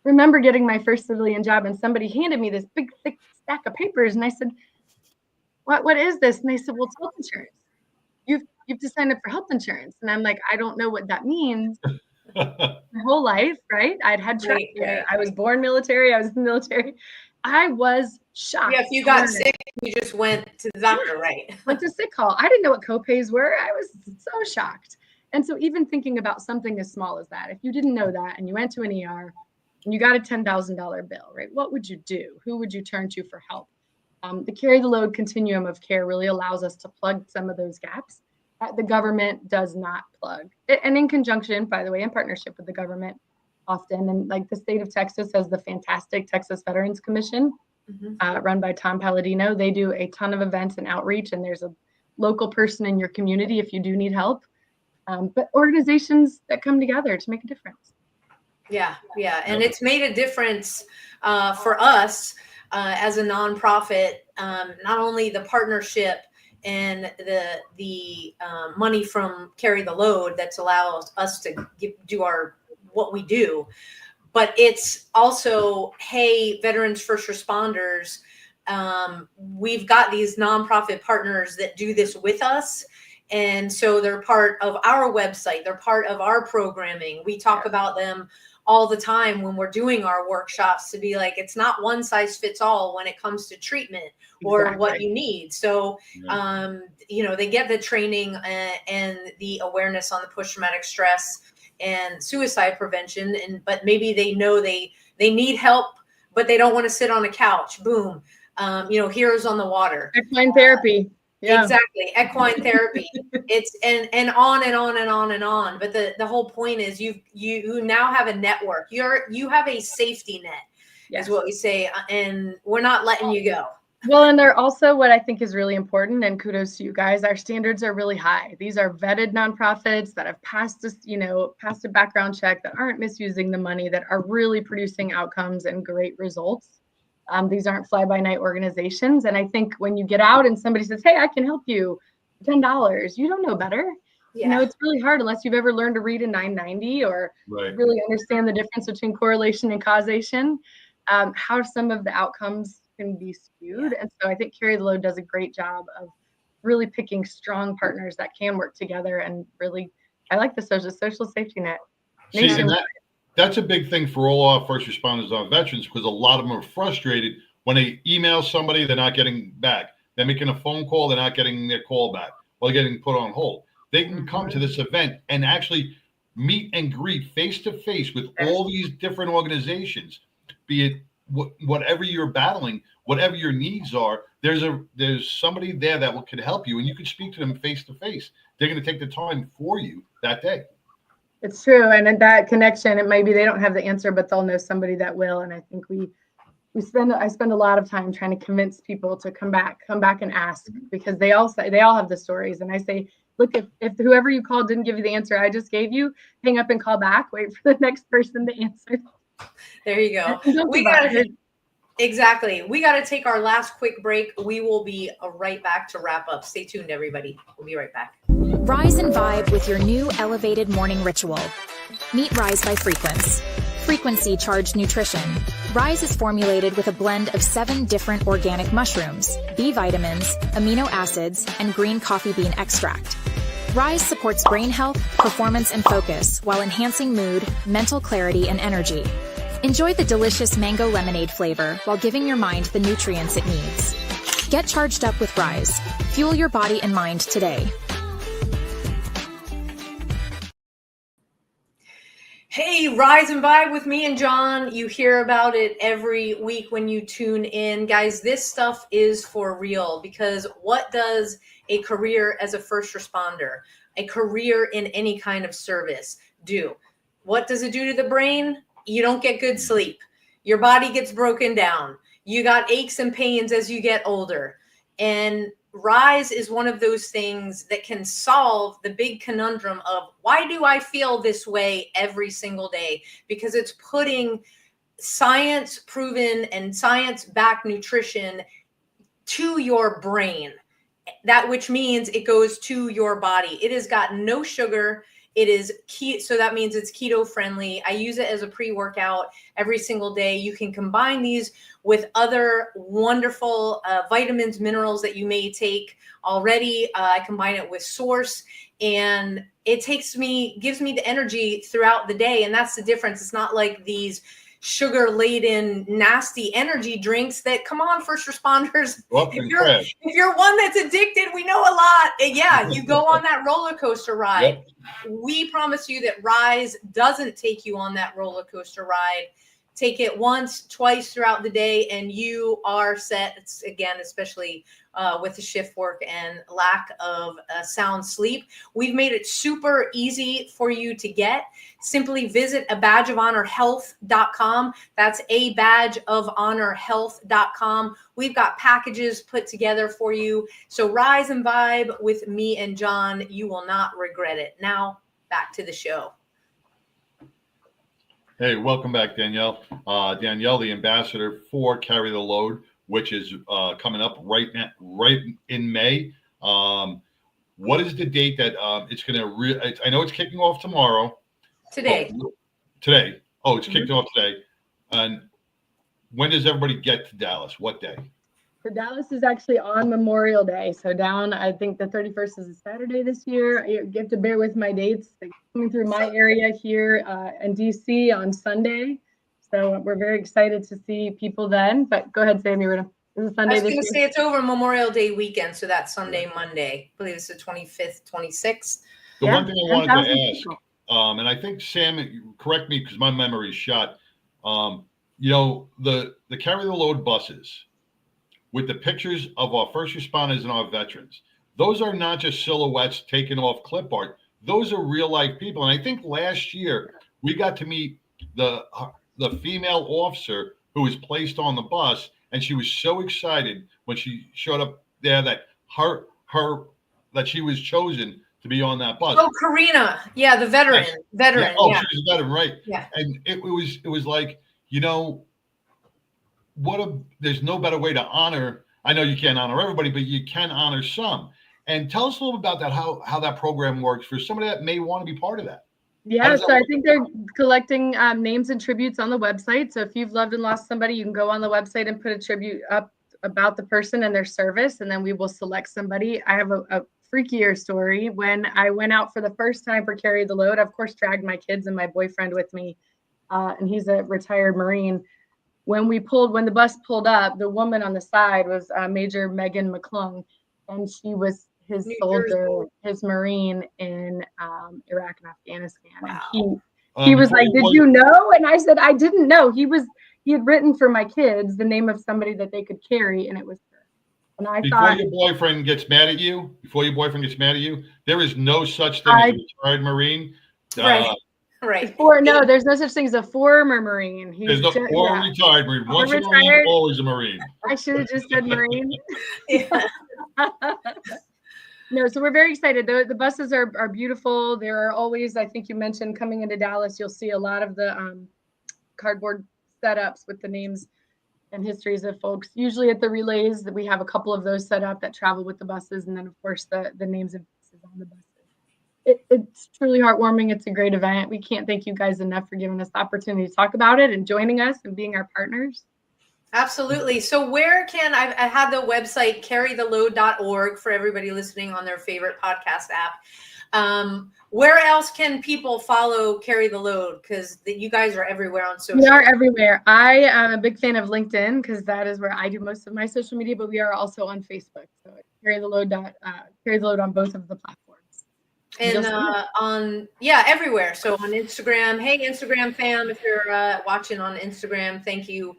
[SPEAKER 4] remember getting my first civilian job and somebody handed me this big, thick stack of papers. And I said, what is this? And they said, well, it's health insurance. You've to sign up for health insurance. And I'm like, I don't know what that means. My whole life, right? I'd had track care. I was born military. I was in the military. I was shocked.
[SPEAKER 3] Yeah, if you got sick, you just went to the doctor, right?
[SPEAKER 4] Went to sick call. I didn't know what copays were. I was so shocked. And so even thinking about something as small as that, if you didn't know that and you went to an ER and you got a $10,000 bill, right? What would you do? Who would you turn to for help? The Carry the Load continuum of care really allows us to plug some of those gaps that the government does not plug. And in conjunction, by the way, in partnership with the government often. And like the state of Texas has the fantastic Texas Veterans Commission run by Tom Palladino. They do a ton of events and outreach, and there's a local person in your community if you do need help. But organizations that come together to make a difference.
[SPEAKER 3] Yeah. And it's made a difference for us as a nonprofit, not only the partnership and the money from Carry the Load that's allows us to do what we do, but it's also, hey, veterans, first responders, we've got these nonprofit partners that do this with us. And so they're part of our website. They're part of our programming. We talk about them all the time when we're doing our workshops to be like, it's not one size fits all when it comes to treatment or what you need. So, they get the training and the awareness on the post-traumatic stress and suicide prevention. But maybe they know they need help, but they don't want to sit on a couch. Boom. Heroes on the water.
[SPEAKER 4] Equine therapy. Yeah.
[SPEAKER 3] Exactly. Equine therapy. It's and on and on and on and on. But the whole point is you now have a network. You have a safety net, is what we say, and we're not letting you go.
[SPEAKER 4] Well, and they're also what I think is really important, and kudos to you guys. Our standards are really high. These are vetted nonprofits that have passed a background check, that aren't misusing the money, that are really producing outcomes and great results. These aren't fly-by-night organizations. And I think when you get out and somebody says, hey, I can help you, $10, you don't know better. Yeah. It's really hard unless you've ever learned to read a 990 or really understand the difference between correlation and causation, how some of the outcomes can be skewed. And so I think Carry the Load does a great job of really picking strong partners that can work together. And really, I like the social safety net.
[SPEAKER 2] That's a big thing for all our first responders, our veterans, because a lot of them are frustrated when they email somebody, they're not getting back. They're making a phone call, they're not getting their call back, or they're getting put on hold. They can come to this event and actually meet and greet face to face with all these different organizations, be it whatever you're battling, whatever your needs are. There's somebody there that can help you, and you can speak to them face to face. They're going to take the time for you that day.
[SPEAKER 4] It's true. And in that connection, and maybe they don't have the answer, but they'll know somebody that will. And I think I spend a lot of time trying to convince people to come back and ask, because they all have the stories. And I say, look, if whoever you called didn't give you the answer I just gave you, hang up and call back, wait for the next person to answer.
[SPEAKER 3] There you go. Exactly. We got to take our last quick break. We will be right back to wrap up. Stay tuned, everybody. We'll be right back.
[SPEAKER 8] Rise and vibe with your new elevated morning ritual. Meet Rise by Frequency. Frequency charged nutrition. Rise is formulated with a blend of 7 different organic mushrooms, B vitamins, amino acids, and green coffee bean extract. Rise supports brain health, performance, and focus while enhancing mood, mental clarity, and energy. Enjoy the delicious mango lemonade flavor while giving your mind the nutrients it needs. Get charged up with Rise. Fuel your body and mind today.
[SPEAKER 3] Hey, rise and vibe with me and John. You hear about it every week when you tune in. Guys, this stuff is for real, because what does a career as a first responder, a career in any kind of service do? What does it do to the brain? You don't get good sleep. Your body gets broken down. You got aches and pains as you get older. And Rise is one of those things that can solve the big conundrum of, why do I feel this way every single day? Because it's putting science proven and science backed nutrition to your brain. That, which means it goes to your body. It has got no sugar. It is keto, so that means it's keto friendly. I use it as a pre-workout every single day. You can combine these with other wonderful vitamins, minerals that you may take already. I combine it with Source, and it gives me the energy throughout the day. And that's the difference. It's not like these sugar-laden, nasty energy drinks that, come on, first responders. If you're one that's addicted, we know a lot. Yeah, you go on that roller coaster ride.
[SPEAKER 2] Yep.
[SPEAKER 3] We promise you that Rise doesn't take you on that roller coaster ride. Take it once, twice throughout the day, and you are set. It's, again, especially with the shift work and lack of sound sleep. We've made it super easy for you to get. Simply visit abadgeofhonorhealth.com. That's abadgeofhonorhealth.com. We've got packages put together for you. So rise and vibe with me and John. You will not regret it. Now, back to the show.
[SPEAKER 2] Hey, welcome back, Danielle. Danielle, the ambassador for Carry the Load, which is coming up right in May. What is the date that it's going to? I know it's kicking off tomorrow.
[SPEAKER 3] Today.
[SPEAKER 2] Today. Oh, it's kicking off today. And when does everybody get to Dallas? What day?
[SPEAKER 4] So Dallas is actually on Memorial Day. So down, I think the 31st is a Saturday this year. You have to bear with my dates. They're coming through my area here in DC on Sunday. So we're very excited to see people then. But go ahead, Sam, you were going to. Is it Sunday
[SPEAKER 3] I was
[SPEAKER 4] this
[SPEAKER 3] going to
[SPEAKER 4] year?
[SPEAKER 3] say it's over Memorial Day weekend. So that's Sunday, Monday. I believe it's the 25th, 26th.
[SPEAKER 2] The one thing I wanted to ask, and I think Sam, correct me because my memory is shot. The Carry the Load buses with the pictures of our first responders and our veterans, those are not just silhouettes taken off clip art. Those are real life people. And I think last year we got to meet the female officer who was placed on the bus, and she was so excited when she showed up there that that she was chosen to be on that bus.
[SPEAKER 3] Oh, Karina. Yeah, the veteran.
[SPEAKER 2] Yes.
[SPEAKER 3] Veteran.
[SPEAKER 2] Yeah. Oh,
[SPEAKER 3] yeah.
[SPEAKER 2] she's a veteran, right?
[SPEAKER 3] Yeah.
[SPEAKER 2] And it was like, there's no better way to honor. I know you can't honor everybody, but you can honor some. And tell us a little bit about that, how that program works for somebody that may want to be part of that.
[SPEAKER 4] Yeah, so I think they're collecting names and tributes on the website. So if you've loved and lost somebody, you can go on the website and put a tribute up about the person and their service, and then we will select somebody. I have a freakier story. When I went out for the first time for Carry the Load, I, of course, dragged my kids and my boyfriend with me, and he's a retired Marine. When the bus pulled up, the woman on the side was Major Megan McClung, and she was his soldier, his Marine in Iraq and Afghanistan.
[SPEAKER 3] Wow.
[SPEAKER 4] And he was like, "Did you know?" And I said, "I didn't know." He had written for my kids the name of somebody that they could carry, and it was her. And I thought,
[SPEAKER 2] before your boyfriend gets mad at you, there is no such thing as a retired Marine.
[SPEAKER 3] Right.
[SPEAKER 4] No, there's no such thing as a former Marine.
[SPEAKER 2] There's no former retired Marine. Once a Marine, always a Marine.
[SPEAKER 4] I should have just said Marine.
[SPEAKER 3] Yeah.
[SPEAKER 4] No, so we're very excited. The buses are beautiful. There are always, I think you mentioned, coming into Dallas, you'll see a lot of the cardboard setups with the names and histories of folks. Usually at the relays, we have a couple of those set up that travel with the buses, and then of course the names of buses on the buses. It's truly heartwarming. It's a great event. We can't thank you guys enough for giving us the opportunity to talk about it and joining us and being our partners.
[SPEAKER 3] Absolutely. So where can I had the website carrytheload.org for everybody listening on their favorite podcast app. Where else can people follow Carry the Load? Because you guys are everywhere on social.
[SPEAKER 4] We are everywhere. I am a big fan of LinkedIn because that is where I do most of my social media, but we are also on Facebook. So Carry the Load on both of the platforms.
[SPEAKER 3] And everywhere. So on Instagram, hey Instagram fam, if you're watching on Instagram, thank you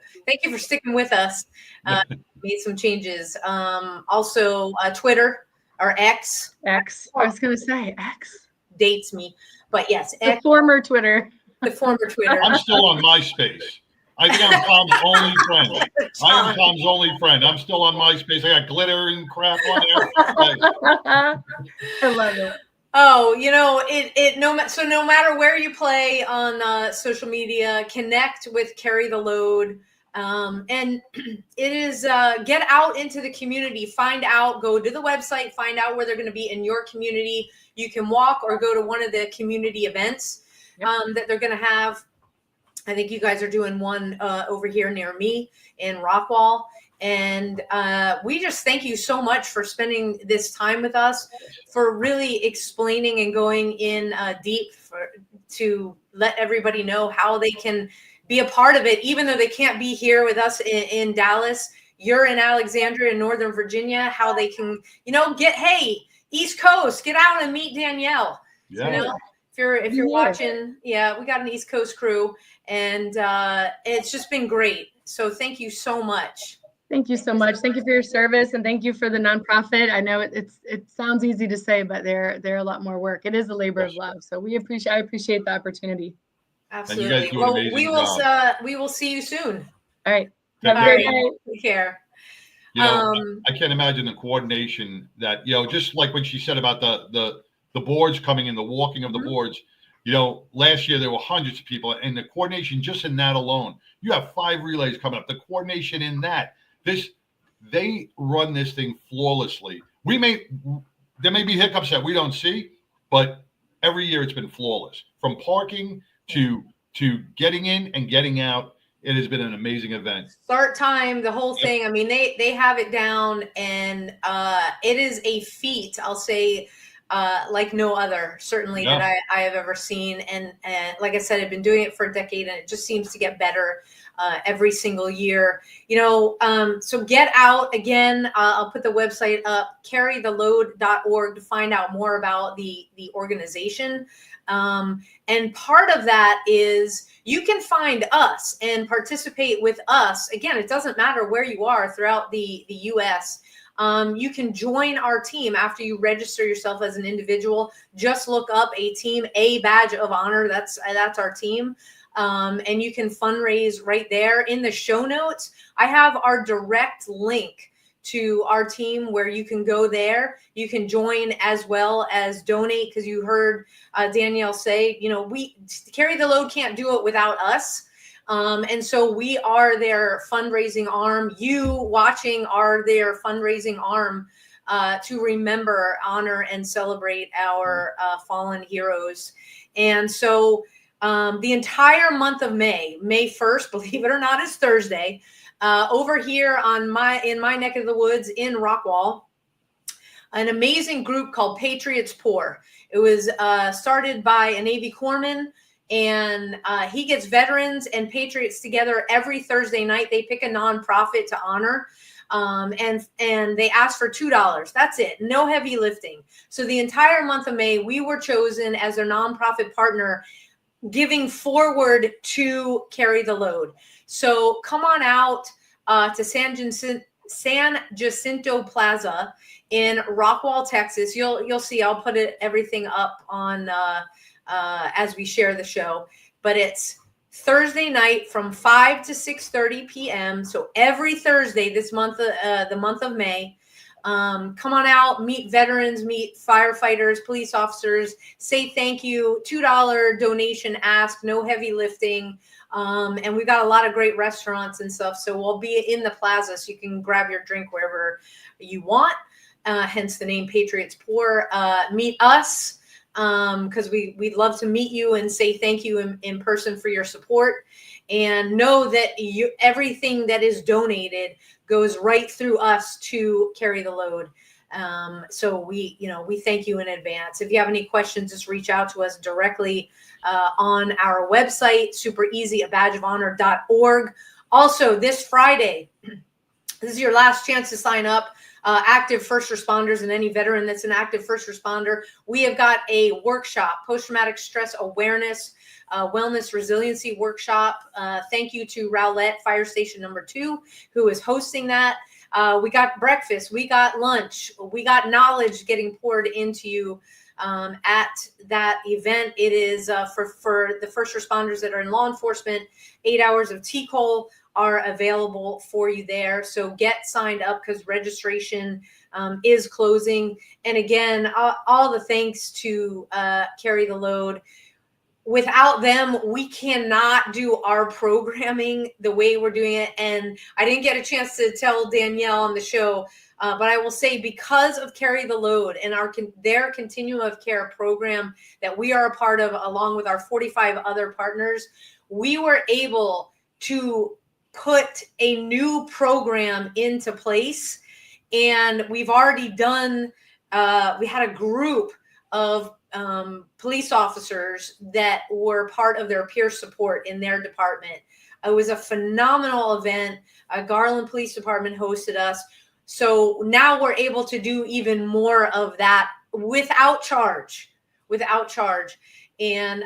[SPEAKER 3] for sticking with us. Made some changes. Also Twitter or X.
[SPEAKER 4] I was gonna say X
[SPEAKER 3] dates me, but yes,
[SPEAKER 4] the former Twitter.
[SPEAKER 3] The former Twitter.
[SPEAKER 2] I'm still on MySpace. I think I'm Tom's only friend. I am Tom's only friend. I'm still on MySpace. I got glitter and crap on there.
[SPEAKER 4] I love it.
[SPEAKER 3] Oh, no matter where you play on social media, connect with Carry the Load. And it is get out into the community, go to the website, find out where they're going to be in your community. You can walk or go to one of the community events that they're going to have. I think you guys are doing one over here near me in Rockwall. And we just thank you so much for spending this time with us, for really explaining and going in deep to let everybody know how they can be a part of it, even though they can't be here with us in Dallas. You're in Alexandria, Northern Virginia, how they can, East Coast, get out and meet Danielle.
[SPEAKER 2] Yeah.
[SPEAKER 3] If you're watching, we got an East Coast crew, and it's just been great. So thank you so much.
[SPEAKER 4] Thank you so much. Thank you for your service, and thank you for the nonprofit. I know it sounds easy to say, but they're a lot more work. It is a labor of love. So I appreciate the opportunity.
[SPEAKER 3] Absolutely. Well, we will see you soon.
[SPEAKER 4] All right. Have a great night.
[SPEAKER 3] Take care.
[SPEAKER 2] I can't imagine the coordination that, just like when she said about the boards coming in, the walking of the boards, last year there were hundreds of people, and the coordination just in that alone. You have 5 relays coming up. The coordination in that. They run this thing flawlessly. There may be hiccups that we don't see, but every year it's been flawless. From parking to getting in and getting out, it has been an amazing event.
[SPEAKER 3] Start time, the whole thing. I mean, they have it down, and it is a feat, I'll say, like no other, certainly that I have ever seen. And like I said, I've been doing it for a decade, and it just seems to get better every single year. So get out again. I'll put the website up, carrytheload.org, to find out more about the organization. And part of that is you can find us and participate with us. Again, it doesn't matter where you are throughout the U.S. You can join our team after you register yourself as an individual. Just look up a team, a badge of honor. That's our team. And you can fundraise right there. In the show notes, I have our direct link to our team where you can go there. You can join as well as donate, because you heard Danielle say, we Carry the Load can't do it without us. And so we are their fundraising arm. You watching are their fundraising arm to remember, honor, and celebrate our fallen heroes. And so the entire month of May 1st, believe it or not, is Thursday, over here in my neck of the woods in Rockwall, an amazing group called Patriots Pour. It was started by a Navy corpsman, and he gets veterans and patriots together every Thursday night. They pick a nonprofit to honor, and they ask for $2. That's it. No heavy lifting. So the entire month of May, we were chosen as their nonprofit partner, giving forward to Carry the Load. So come on out to San Jacinto Plaza in Rockwall, Texas. You'll see. I'll put everything up on as we share the show. But it's Thursday night from 5 to 6:30 p.m. So every Thursday this month, the month of May. Come on out, meet veterans, meet firefighters, police officers, say thank you. $2 donation ask, no heavy lifting. And we've got a lot of great restaurants and stuff. So we'll be in the plaza, so you can grab your drink wherever you want. Hence the name Patriots Pour. Meet us, because we'd love to meet you and say thank you in person for your support. And know that everything that is donated goes right through us to Carry the Load. So we thank you in advance. If you have any questions, just reach out to us directly on our website, super easy, badgeofhonor.org. Also, this Friday, this is your last chance to sign up. active first responders and any veteran that's an active first responder, we have got a workshop, post-traumatic stress awareness, wellness resiliency workshop. Thank you to Rowlett, Fire Station number 2, who is hosting that. We got breakfast, we got lunch, we got knowledge getting poured into you at that event. It is for the first responders that are in law enforcement. 8 hours of TCOL are available for you there. So get signed up because registration is closing. And again, all the thanks to Carry the Load. Without them, we cannot do our programming the way we're doing it. And I didn't get a chance to tell Danielle on the show, but I will say because of Carry the Load and their Continuum of Care program that we are a part of, along with our 45 other partners, we were able to put a new program into place. And we've already done, we had a group of police officers that were part of their peer support in their department. It was a phenomenal event. Garland Police Department hosted us. So now we're able to do even more of that without charge. And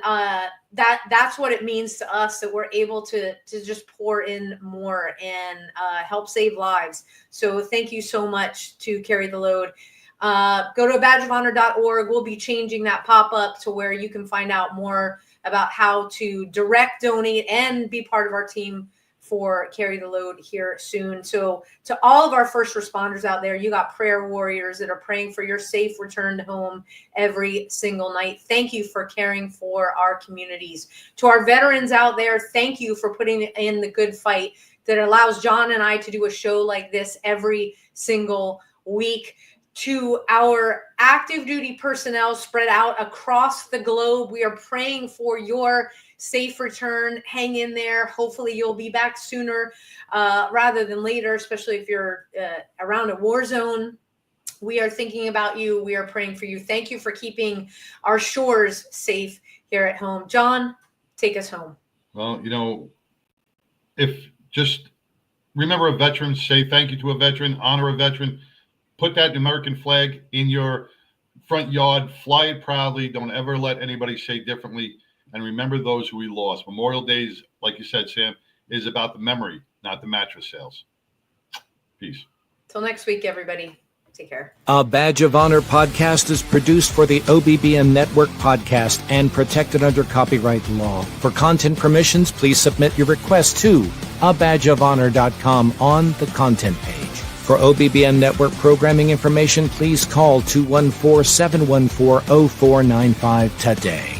[SPEAKER 3] that's what it means to us, that we're able to just pour in more and help save lives. So thank you so much to Carry the Load. Go to badgeofhonor.org. We'll be changing that pop-up to where you can find out more about how to direct donate and be part of our team for Carry the Load here soon. So to all of our first responders out there, you got prayer warriors that are praying for your safe return to home every single night. Thank you for caring for our communities. To our veterans out there, thank you for putting in the good fight that allows John and I to do a show like this every single week. To our active duty personnel spread out across the globe, we are praying for your safe return. Hang in there. Hopefully you'll be back sooner rather than later, especially if you're around a war zone. We are thinking about you. We are praying for you. Thank you for keeping our shores safe here at home. John, take us home.
[SPEAKER 2] Well, if just remember a veteran, say thank you to a veteran, honor a veteran. Put that American flag in your front yard, fly it proudly. Don't ever let anybody say differently. And remember those who we lost. Memorial Days, like you said, Sam, is about the memory, not the mattress sales. Peace.
[SPEAKER 3] Till next week, everybody. Take care.
[SPEAKER 1] A Badge of Honor podcast is produced for the OBBM Network podcast and protected under copyright law. For content permissions, please submit your request to abadgeofhonor.com on the content page. For OBBM Network programming information, please call 214-714-0495 today.